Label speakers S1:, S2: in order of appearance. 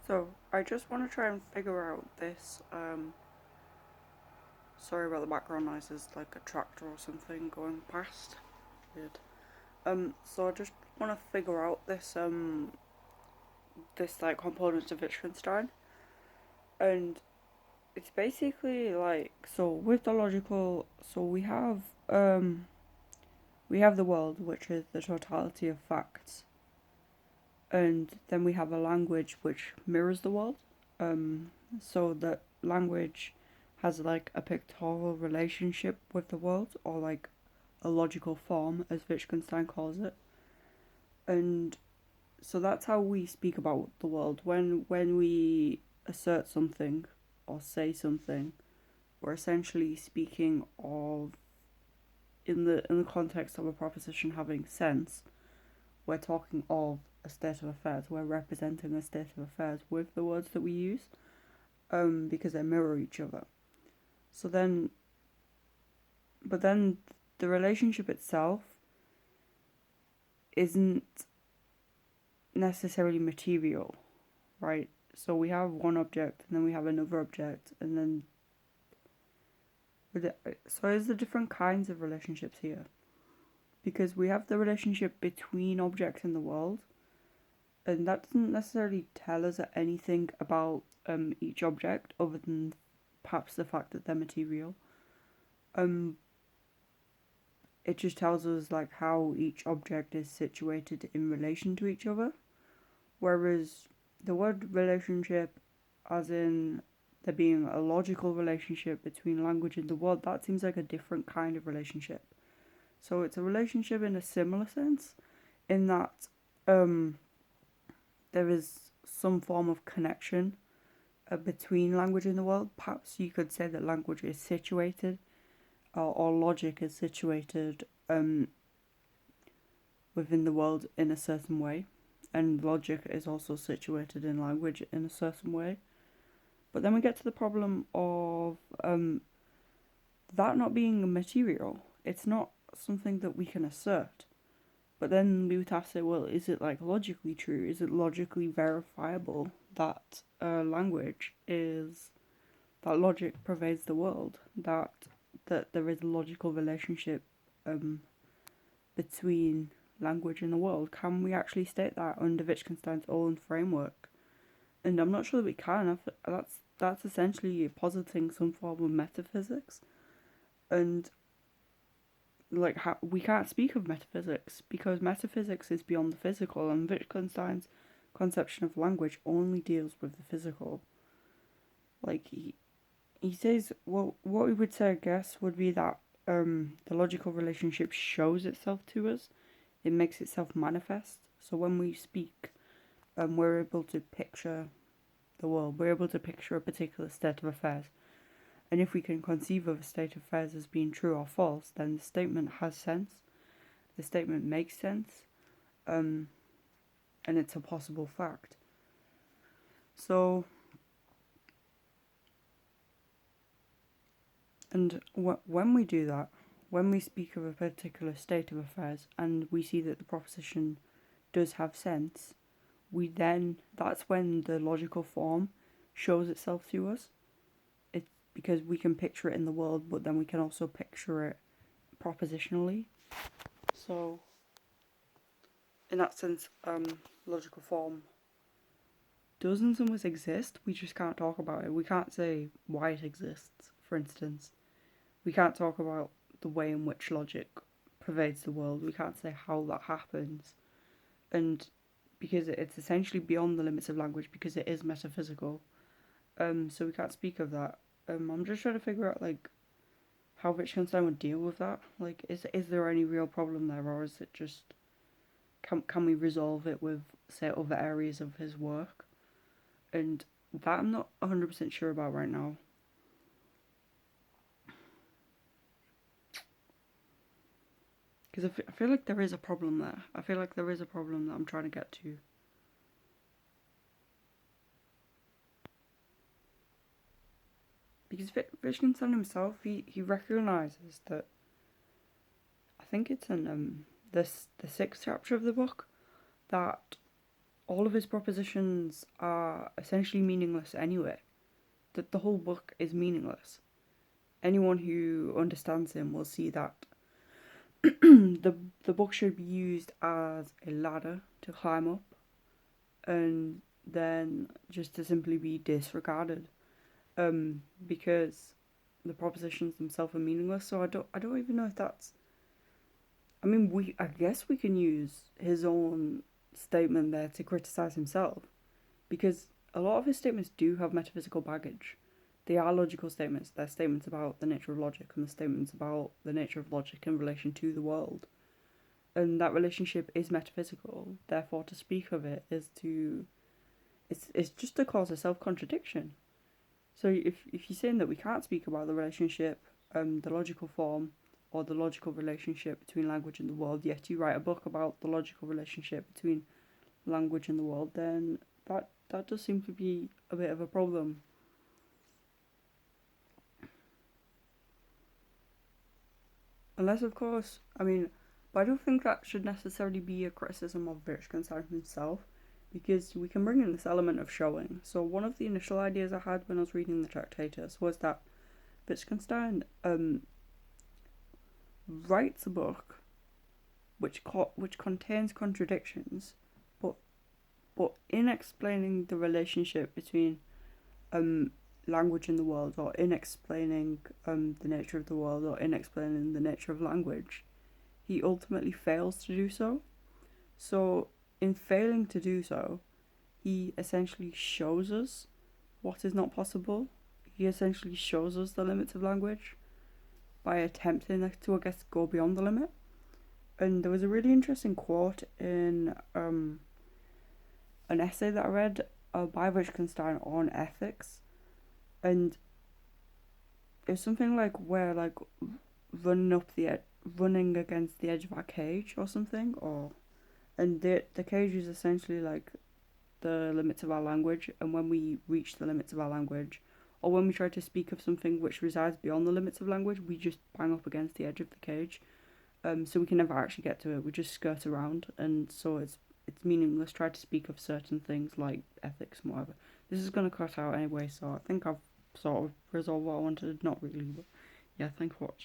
S1: So, I just want to try and figure out this. Sorry about the background noise, there's like a tractor or something going past. Weird. So I just want to figure out this like component of Wittgenstein. And it's basically like, so with the logical, so we have the world, which is the totality of facts. And then we have a language which mirrors the world. So that language has like a pictorial relationship with the world, or like a logical form, as Wittgenstein calls it. And so that's how we speak about the world. When we assert something or say something, we're essentially speaking of in the context of a proposition having sense. We're talking of a state of affairs. We're representing a state of affairs with the words that we use, because they mirror each other. So then, but then the relationship itself isn't necessarily material, right? So we have one object and then we have another object, and then so there's the different kinds of relationships here, because we have the relationship between objects in the world, and that doesn't necessarily tell us anything about each object other than perhaps the fact that they're material. Um, it just tells us like how each object is situated in relation to each other, whereas the word relationship, as in there being a logical relationship between language and the world, that seems like a different kind of relationship. So it's a relationship in a similar sense, in that um, there is some form of connection between language and the world. Perhaps you could say that language is situated, or logic is situated within the world in a certain way, and logic is also situated in language in a certain way. But then we get to the problem of that not being material. It's not something that we can assert. But then we would have to say, well, is it like logically true? Is it logically verifiable that language is that logic pervades the world? That there is a logical relationship um, between language and the world? Can we actually state that under Wittgenstein's own framework? And I'm not sure that we can. That's essentially positing some form of metaphysics, and like we can't speak of metaphysics because metaphysics is beyond the physical, and Wittgenstein's conception of language only deals with the physical. Like he says, well, what we would say, I guess, would be that the logical relationship shows itself to us. It makes itself manifest. So when we speak, we're able to picture the world. We're able to picture a particular state of affairs. And if we can conceive of a state of affairs as being true or false, then the statement has sense. The statement makes sense, and it's a possible fact. So, and when we do that, when we speak of a particular state of affairs and we see that the proposition does have sense, that's when the logical form shows itself to us. It's because we can picture it in the world, but then we can also picture it propositionally. So, in that sense, logical form does in some ways exist. We just can't talk about it. We can't say why it exists, for instance. We can't talk about the way in which logic pervades the world. We can't say how that happens. And because it's essentially beyond the limits of language, because it is metaphysical. So we can't speak of that. I'm just trying to figure out like how Wittgenstein would deal with that. Like, is there any real problem there, or is it just can we resolve it with, say, other areas of his work? And that I'm not 100% sure about right now. Because I feel like there is a problem there. I feel like there is a problem that I'm trying to get to. Because Wittgenstein himself, he recognises that, I think it's in the sixth chapter of the book, that all of his propositions are essentially meaningless anyway. That the whole book is meaningless. Anyone who understands him will see that the book should be used as a ladder to climb up, and then just to simply be disregarded, because the propositions themselves are meaningless. So I don't even know if that's. I mean, I guess we can use his own statement there to criticize himself, because a lot of his statements do have metaphysical baggage. They are logical statements. They're statements about the nature of logic and the statements about the nature of logic in relation to the world. And that relationship is metaphysical. Therefore, to speak of it is to. It's just to cause a self contradiction. So if you're saying that we can't speak about the relationship, the logical form, or the logical relationship between language and the world, yet you write a book about the logical relationship between language and the world, then that does seem to be a bit of a problem. Unless, of course, I mean, but I don't think that should necessarily be a criticism of Wittgenstein himself, because we can bring in this element of showing. So one of the initial ideas I had when I was reading the Tractatus was that Wittgenstein writes a book which contains contradictions, but in explaining the relationship between language in the world, or in explaining the nature of the world, or in explaining the nature of language, he ultimately fails to do so. So, in failing to do so, he essentially shows us what is not possible. He essentially shows us the limits of language by attempting to, I guess, go beyond the limit. And there was a really interesting quote in an essay that I read by Wittgenstein on ethics, and it was something like where like running against the edge of our cage or something, or and the cage is essentially like the limits of our language, and when we reach the limits of our language, or when we try to speak of something which resides beyond the limits of language, we just bang up against the edge of the cage. So we can never actually get to it. We just skirt around, and so it's meaningless. Try to speak of certain things like ethics and whatever. This is gonna cut out anyway, so I think I've sort of resolved what I wanted. Not really, but yeah. Thanks for watching.